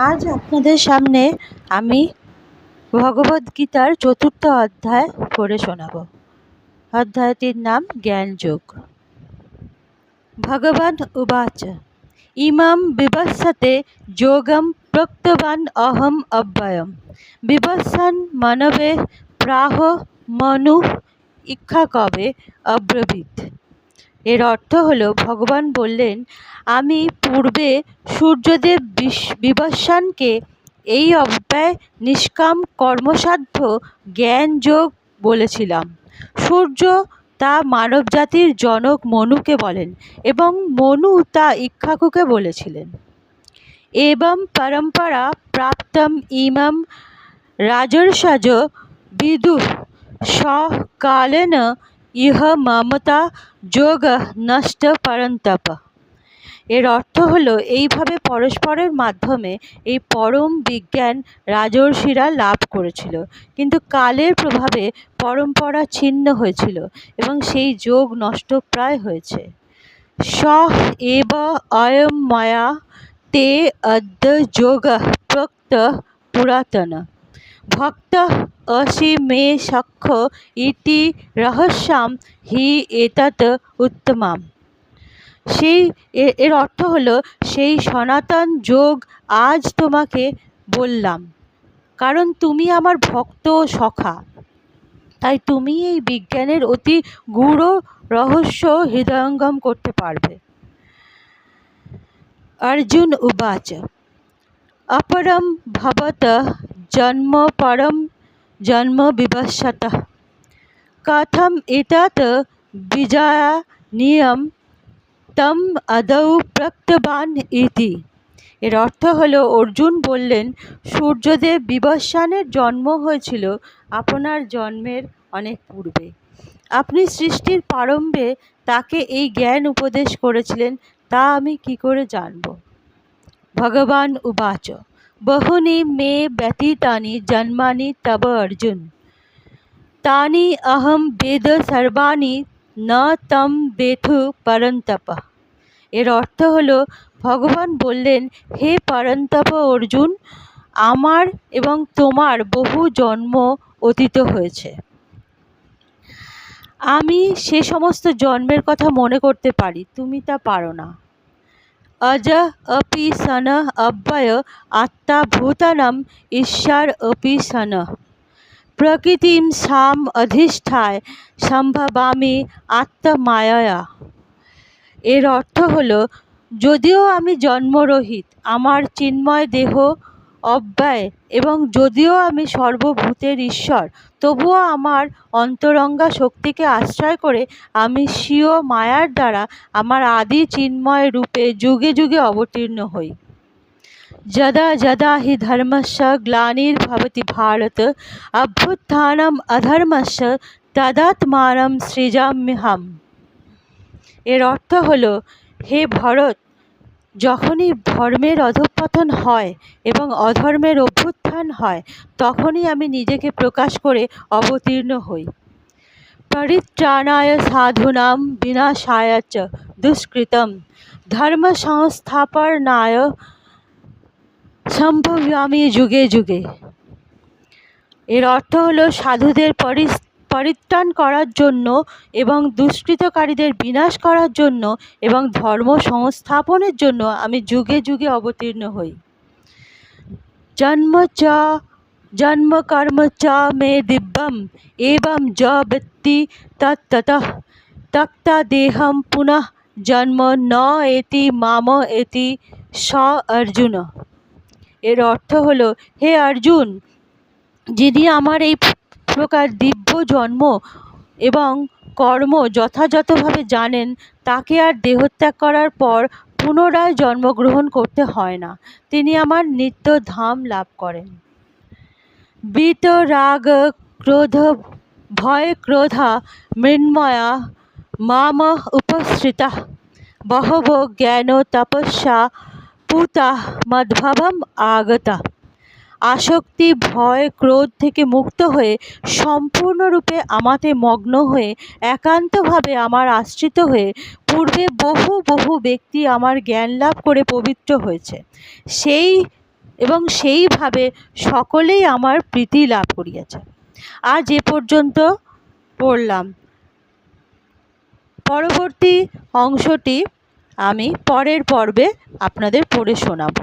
আজ আপনাদের সামনে আমি ভগবদ্গীতার ৪র্থ অধ্যায় পড়ে শোনাব। অধ্যায়টির নাম জ্ঞানযোগ। ভগবান উবাচ ইমাম বিবস্বতে যোগম প্রোক্তবান অহম অব্যয়ম বিবস্বন মনবে প্রাহ মনু ইক্ষাকবে অব্রবীত। এর অর্থ হলো, ভগবান বললেন, আমি পূর্বে সূর্যদেব বিবস্বানকে এই অব্যয় নিষ্কাম কর্মসাধ্য জ্ঞান যোগ বলেছিলাম। সূর্য তা মানবজাতির জনক মনুকে বলেন এবং মনু তা ইক্ষ্বাকুকে বলেছিলেন। এবং পরম্পরা প্রাপ্তম ইমম রাজর্ষয বিদুঃ সকালেন ইহ মমতা যোগ নষ্ট পরন্তপ। এর অর্থ হলো, এইভাবে পরস্পরের মাধ্যমে এই পরম বিজ্ঞান রাজর্ষিরা লাভ করেছিল, কিন্তু কালের প্রভাবে পরম্পরা ছিন্ন হয়েছিল এবং সেই যোগ নষ্টপ্রায় হয়েছে। স এব অয়ম ময়া তে অদ্য যোগ প্রোক্ত পুরাতন ভক্ত অসি মে সখ্য ইতি রহস্যাম হি এতৎ উত্তমাম। এর অর্থ হলো, সেই সনাতন যোগ আজ তোমাকে বললাম, কারণ তুমি আমার ভক্ত ও সখা, তাই তুমি এই বিজ্ঞানের অতি গূঢ় রহস্য হৃদয়ঙ্গম করতে পারবে। অর্জুন উবাচ অপরম ভবতঃ জন্ম পরম জন্ম বিবস্বতঃ কথম এতৎ বিজানীয়ম তম আদৌ প্রোক্তবান ইতি। এর অর্থ হলো, অর্জুন বললেন, সূর্যদেব বিবস্বানের জন্ম হয়েছিল আপনার জন্মের অনেক পূর্বে। আপনি সৃষ্টির প্রারম্ভে তাকে এই জ্ঞান উপদেশ করেছিলেন, তা আমি কি করে জানব? ভগবান উবাচ বহুনি মে ব্যতীতানি জন্মানি তব অর্জুন তানি অহম বেদ সর্বাণি ন তম বেথু পরন্তপ। এর অর্থ হলো, ভগবান বললেন, হে পরন্তপ অর্জুন, আমার এবং তোমার বহু জন্ম অতীত হয়েছে। আমি সে সমস্ত জন্মের কথা মনে করতে পারি, তুমি তা পারো না। অজ অপি সন অব্যয় আত্মা ভূতানাম ঈশ্বর অপি সন প্রকৃতিম সাম অধিষ্ঠায় সম্ভবামি আত্মমায়য়া। এর অর্থ হলো, যদিও আমি জন্মরহিত, আমার চিন্ময় দেহ অব্যয় এবং যদিও আমি সর্বভূতের ঈশ্বর, তবুও আমার অন্তরঙ্গা শক্তিকে আশ্রয় করে আমি স্বীয় মায়ার দ্বারা আমার আদি চিন্ময় রূপে যুগে যুগে অবতীর্ণ হই। যদা যদা হি ধর্মস্য গ্লানির্ভবতি ভারত অভ্যুত্থানম অধর্মস্য তদাত্মানম সৃজাম্যহম। এর অর্থ হলো, হে ভরত, যখনই ধর্মের অধঃপতন হয় এবং অধর্মের অভ্যুত্থান হয়, তখনই আমি নিজেকে প্রকাশ করে অবতীর্ণ হই। পরিত্রাণায় সাধূনাং বিনাশায় চ দুষ্কৃতম ধর্ম সংস্থাপনায় সম্ভবামি যুগে যুগে। এর অর্থ হলো, সাধুদের পরিত্রাণ করার জন্য এবং দুষ্কৃতকারীদের বিনাশ করার জন্য এবং ধর্ম সংস্থাপনের জন্য আমি যুগে যুগে অবতীর্ণ হই। জন্ম কর্ম চ মে দিব্যম এবং য বৃত্তি তত্ততঃ ত্যক্তা দেহম পুনঃ জন্ম ন এতি মাম এতি স অর্জুন। এর অর্থ হলো, হে অর্জুন, যিনি আমার এই প্রকার দিব্য জন্ম এবং কর্ম যথাযথভাবে জানেন, তাকে আর দেহত্যাগ করার পর পুনরায় জন্মগ্রহণ করতে হয় না। তিনি আমার নিত্য ধাম লাভ করেন। বিতরাগ ক্রোধ ভয় ক্রোধা মৃন্ময়া মাম উপসৃতাঃ বহব জ্ঞান তপস্যা পূতা মদ্ভবম আগতা। আসক্তি ভয় ক্রোধ থেকে মুক্ত হয়ে সম্পূর্ণরূপে আমাতে মগ্ন হয়ে একান্তভাবে আমার আশ্রিত হয়ে পূর্বে বহু বহু ব্যক্তি আমার জ্ঞান লাভ করে পবিত্র হয়েছে। সেই এবং সেইভাবে সকলেই আমার প্রীতি লাভ করিয়াছে। আজ এ পর্যন্ত পড়লাম। পরবর্তী অংশটি আমি পরের পর্বে আপনাদের পড়ে শোনাব।